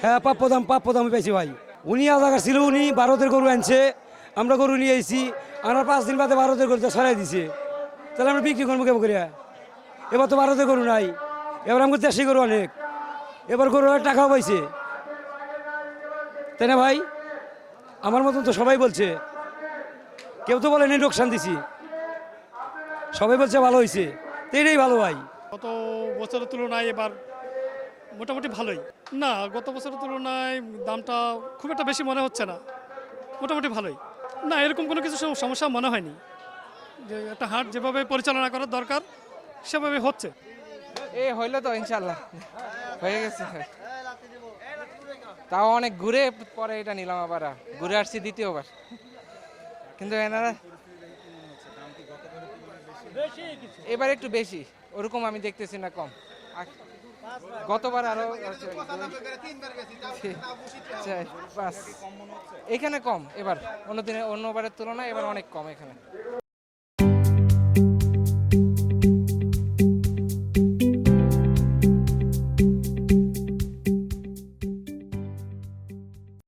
হ্যাঁ প্রাপ্য দাম পেয়েছি ভাই। উনি আলাদা ছিল, উনি ভারতের গরু আনছে, আমরা গরু নিয়ে এসেছি, আমরা 5 দিন বাদে ভারতের গরুটা সরাই দিছে, তাহলে আমরা বিক্রি করবো কেমন করিয়া? এবার তো ভারতের গরু নাই, এবার আমাকে দেশি গরু অনেক, এবার গরু টাকাও পাইছে, তাই না ভাই? আমার মতন তো সবাই বলছে, কেউ তো বলেনি লোকসান দিছি, সবাই বলছে ভালো হয়েছে, তো এটাই ভালো ভাই। গত বছরের তুলনায় এবার মোটামুটি ভালোই। না, গত বছরের তুলনায় দামটা খুব একটা বেশি মনে হচ্ছে না, মোটামুটি ভালোই। না, এরকম কোনো কিছু সমস্যা মনে হয়নি, যে একটা হাট যেভাবে পরিচালনা করার দরকার সেভাবে হচ্ছে। হইলো তো ইনশাল্লাহ হয়ে গেছে। তাও অনেক ঘুরে পরে এটা নিলাম, আবার ঘুরে আসছি দ্বিতীয়বার, কিন্তু এনারা এবার একটু বেশি, ওরকম আমি দেখতেছি না, কম। গতবার আরো 4, 5 এখানে কম, এবার অন্যবারের তুলনায় এবার অনেক কম এখানে।